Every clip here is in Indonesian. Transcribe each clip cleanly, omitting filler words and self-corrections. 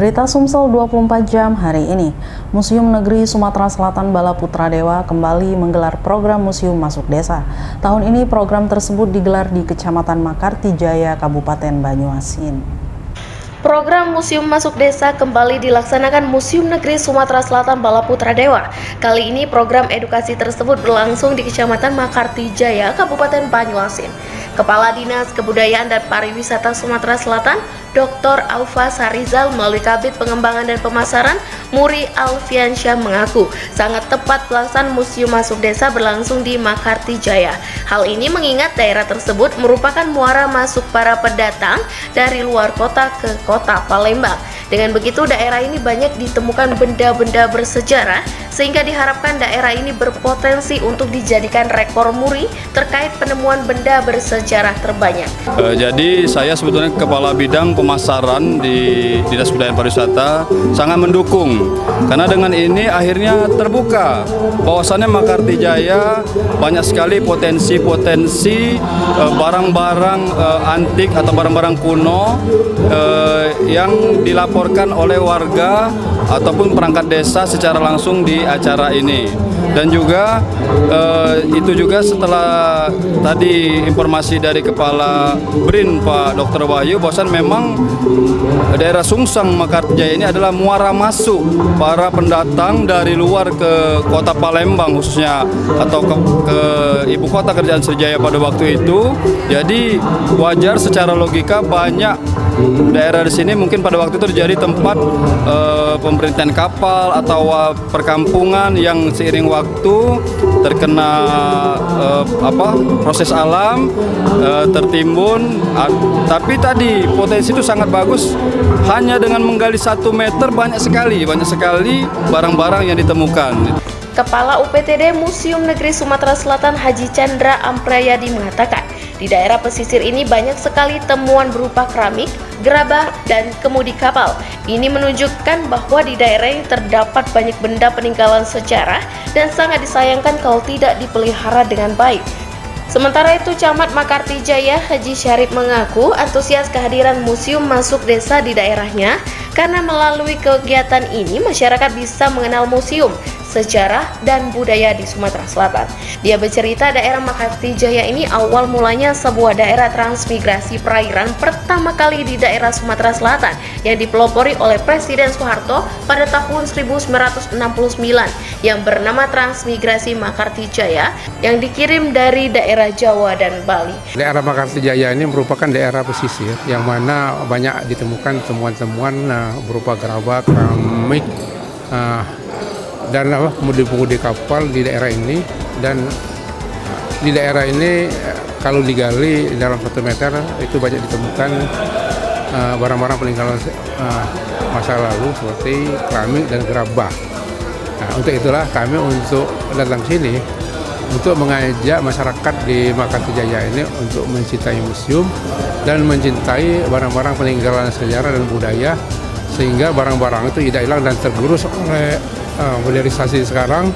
Berita Sumsel 24 jam hari ini. Museum Negeri Sumatera Selatan Bala Putra Dewa kembali menggelar program Museum Masuk Desa. Tahun ini program tersebut digelar di Kecamatan Makartijaya, Kabupaten Banyuasin. Program Museum Masuk Desa kembali dilaksanakan Museum Negeri Sumatera Selatan Bala Putra Dewa. Kali ini program edukasi tersebut berlangsung di Kecamatan Makartijaya, Kabupaten Banyuasin. Kepala Dinas Kebudayaan dan Pariwisata Sumatera Selatan, Dr. Aufa Sarizal melalui Kabid Pengembangan dan Pemasaran, Muri Alfiansyah mengaku sangat tepat pelaksanaan Museum Masuk Desa berlangsung di Makartijaya. Hal ini mengingat daerah tersebut merupakan muara masuk para pendatang dari luar kota ke kota Palembang. Dengan begitu daerah ini banyak ditemukan benda-benda bersejarah sehingga diharapkan daerah ini berpotensi untuk dijadikan rekor muri terkait penemuan benda bersejarah terbanyak. Jadi saya sebetulnya Kepala Bidang Pemasaran di Dinas Kebudayaan Pariwisata sangat mendukung karena dengan ini akhirnya terbuka bahwasannya Makartijaya banyak sekali potensi-potensi barang-barang antik atau barang-barang kuno yang dilaporkan oleh warga ataupun perangkat desa secara langsung di acara ini. Dan juga itu juga setelah tadi informasi dari Kepala BRIN Pak Dr. Wahyu bahwasan memang daerah Sungsang Makartijaya ini adalah muara masuk para pendatang dari luar ke kota Palembang khususnya atau ke ibu kota kerajaan Sriwijaya pada waktu itu. Jadi wajar secara logika banyak daerah di sini mungkin pada waktu itu jadi tempat pemerintahan kapal atau perkampungan yang seiring waktu terkena proses alam tertimbun. Tapi tadi potensi itu sangat bagus. Hanya dengan menggali 1 meter banyak sekali barang-barang yang ditemukan. Kepala UPTD Museum Negeri Sumatera Selatan Haji Chandra Amprayadi mengatakan, di daerah pesisir ini banyak sekali temuan berupa keramik, gerabah, dan kemudi kapal. Ini menunjukkan bahwa di daerah ini terdapat banyak benda peninggalan sejarah dan sangat disayangkan kalau tidak dipelihara dengan baik. Sementara itu, Camat Makartijaya Haji Syarif mengaku antusias kehadiran Museum Masuk Desa di daerahnya karena melalui kegiatan ini masyarakat bisa mengenal museum, sejarah, dan budaya di Sumatera Selatan. Dia bercerita daerah Makartijaya ini awal mulanya sebuah daerah transmigrasi perairan pertama kali di daerah Sumatera Selatan yang dipelopori oleh Presiden Soeharto pada tahun 1969 yang bernama Transmigrasi Makartijaya yang dikirim dari daerah Jawa dan Bali. Daerah Makartijaya ini merupakan daerah pesisir yang mana banyak ditemukan temuan-temuan berupa gerabah, keramik, dan kemudi-kemudi kapal di daerah ini. Dan di daerah ini kalau digali dalam 1 meter itu banyak ditemukan barang-barang peninggalan masa lalu seperti keramik dan gerabah. Nah, untuk itulah kami untuk datang sini untuk mengajak masyarakat di Makartijaya ini untuk mencintai museum dan mencintai barang-barang peninggalan sejarah dan budaya sehingga barang-barang itu tidak hilang dan tergerus oleh modernisasi sekarang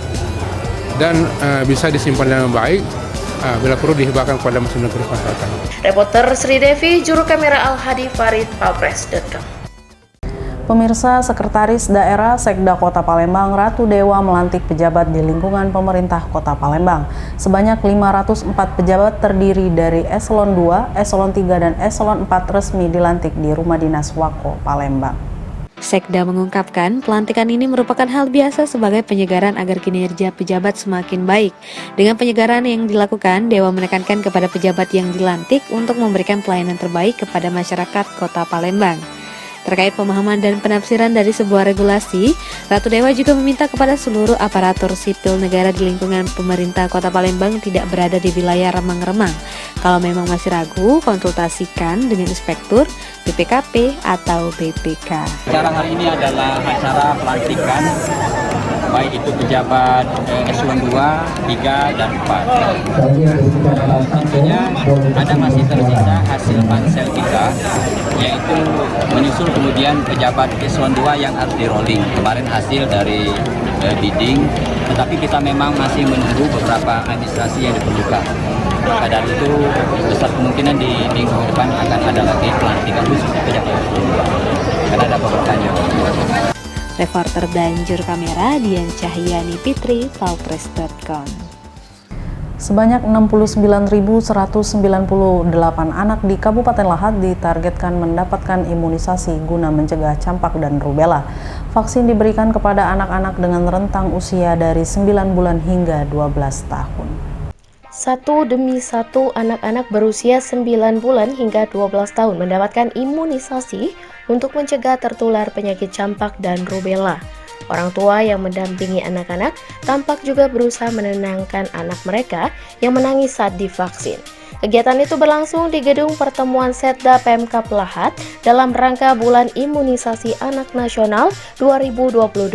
dan bisa disimpan dengan baik bila perlu dihibahkan kepada Museum Negeri Sumatera Selatan. Reporter Sri Devi, juru kamera Al-Hadi Farid, Palpres.com. Pemirsa, Sekretaris Daerah Sekda Kota Palembang Ratu Dewa melantik pejabat di lingkungan pemerintah Kota Palembang. Sebanyak 504 pejabat terdiri dari Eselon 2, Eselon 3, dan Eselon 4 resmi dilantik di Rumah Dinas Wako Palembang. Sekda mengungkapkan pelantikan ini merupakan hal biasa sebagai penyegaran agar kinerja pejabat semakin baik. Dengan penyegaran yang dilakukan, Dewa menekankan kepada pejabat yang dilantik untuk memberikan pelayanan terbaik kepada masyarakat Kota Palembang. Terkait pemahaman dan penafsiran dari sebuah regulasi, Ratu Dewa juga meminta kepada seluruh aparatur sipil negara di lingkungan pemerintah Kota Palembang tidak berada di wilayah remang-remang. Kalau memang masih ragu, konsultasikan dengan inspektur, BPKP, atau BPK. Acara hari ini adalah acara pelantikan baik itu pejabat eselon 2, 3, dan 4. Tentunya ada masih tersisa hasil pansel kita, yaitu menyusul kemudian pejabat eselon 2 yang harus di rolling. Kemarin hasil dari bidding, tetapi kita memang masih menunggu beberapa administrasi yang diperlukan. Maka dari itu besar kemungkinan di minggu depan akan ada lagi pelantikan khusus pejabat eselon 2 karena ada beberapa. Reporter dan juru kamera Dian Cahyani Fitri, Palpres.com. Sebanyak 69.198 anak di Kabupaten Lahat ditargetkan mendapatkan imunisasi guna mencegah campak dan rubella. Vaksin diberikan kepada anak-anak dengan rentang usia dari 9 bulan hingga 12 tahun. Satu demi satu anak-anak berusia 9 bulan hingga 12 tahun mendapatkan imunisasi untuk mencegah tertular penyakit campak dan rubella. Orang tua yang mendampingi anak-anak tampak juga berusaha menenangkan anak mereka yang menangis saat divaksin. Kegiatan itu berlangsung di Gedung Pertemuan Setda Pemkab Lahat dalam rangka Bulan Imunisasi Anak Nasional 2022.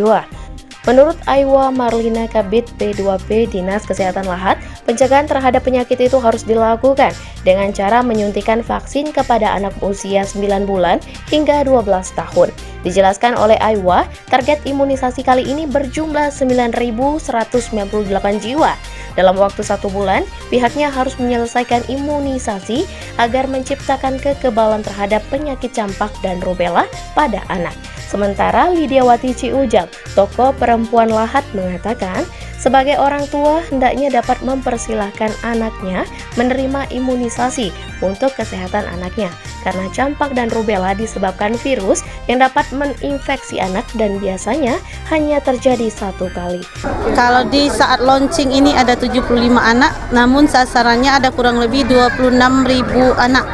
Menurut Aiwa Marlina Kabid P2P Dinas Kesehatan Lahat, pencegahan terhadap penyakit itu harus dilakukan dengan cara menyuntikkan vaksin kepada anak usia 9 bulan hingga 12 tahun. Dijelaskan oleh Aiwa, target imunisasi kali ini berjumlah 9.198 jiwa. Dalam waktu 1 bulan, pihaknya harus menyelesaikan imunisasi agar menciptakan kekebalan terhadap penyakit campak dan rubella pada anak. Sementara Lidiawati Ciujang, tokoh perempuan Lahat, mengatakan, sebagai orang tua hendaknya dapat mempersilahkan anaknya menerima imunisasi untuk kesehatan anaknya, karena campak dan rubella disebabkan virus yang dapat menginfeksi anak dan biasanya hanya terjadi 1 kali. Kalau di saat launching ini ada 75 anak, namun sasarannya ada kurang lebih 26.000 anak.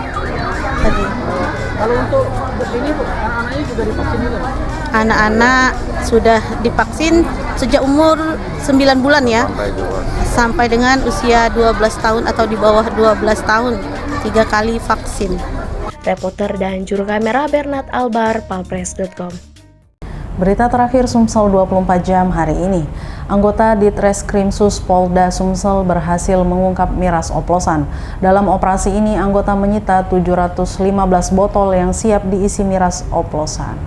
Kalau untuk ini anak-anaknya juga divaksin juga? Anak-anak sudah divaksin sejak umur 9 bulan ya, sampai dengan usia 12 tahun atau di bawah 12 tahun, 3 kali vaksin. Reporter dan juru kamera Bernard Albar, Palpres.com. Berita terakhir Sumsel 24 jam hari ini. Anggota Ditreskrimsus Polda Sumsel berhasil mengungkap miras oplosan. Dalam operasi ini, anggota menyita 715 botol yang siap diisi miras oplosan.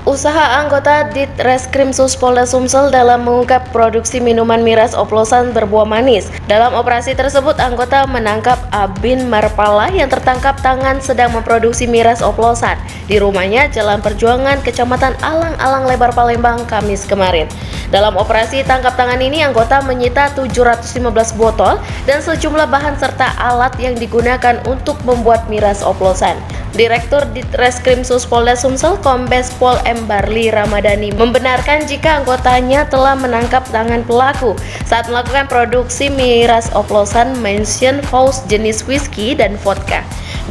Usaha anggota Ditreskrimsus Polda Sumsel dalam mengungkap produksi minuman miras oplosan berbuah manis. Dalam operasi tersebut, anggota menangkap Abin Marpala yang tertangkap tangan sedang memproduksi miras oplosan di rumahnya Jalan Perjuangan, Kecamatan Alang-Alang Lebar, Palembang, Kamis kemarin. Dalam operasi tangkap tangan ini, anggota menyita 715 botol dan sejumlah bahan serta alat yang digunakan untuk membuat miras oplosan. Direktur Ditreskrimsus Polda Sumsel, Kombes Pol M. Barli Ramadhani, membenarkan jika anggotanya telah menangkap tangan pelaku saat melakukan produksi miras oplosan Mansion House jenis whisky dan vodka.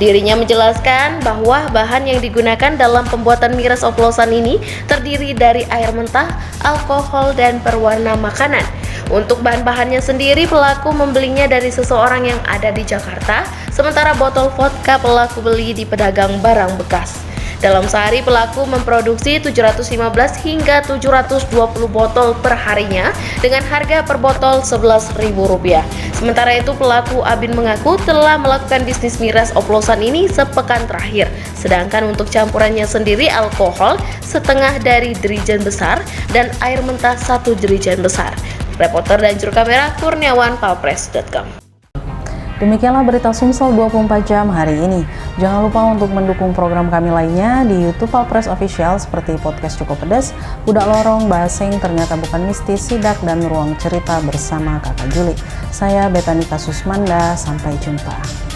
Dirinya menjelaskan bahwa bahan yang digunakan dalam pembuatan miras oplosan ini terdiri dari air mentah, alkohol, dan perwarna makanan. Untuk bahan-bahannya sendiri, pelaku membelinya dari seseorang yang ada di Jakarta, sementara botol vodka pelaku beli di pedagang barang bekas. Dalam sehari, pelaku memproduksi 715 hingga 720 botol per harinya dengan harga per botol Rp11.000. Sementara itu, pelaku Abin mengaku telah melakukan bisnis miras oplosan ini sepekan terakhir. Sedangkan untuk campurannya sendiri, alkohol setengah dari dirijen besar dan air mentah 1 dirijen besar. Reporter dan juru kamera Kurniawan, Palpres.com. Demikianlah berita Sumsel 24 jam hari ini. Jangan lupa untuk mendukung program kami lainnya di YouTube Palpres Official seperti podcast Cukup Pedas, Budak Lorong, Bahaseng, Ternyata Bukan Mistis, Sidak, dan Ruang Cerita bersama Kakak Juli. Saya Betanika Susmanda, sampai jumpa.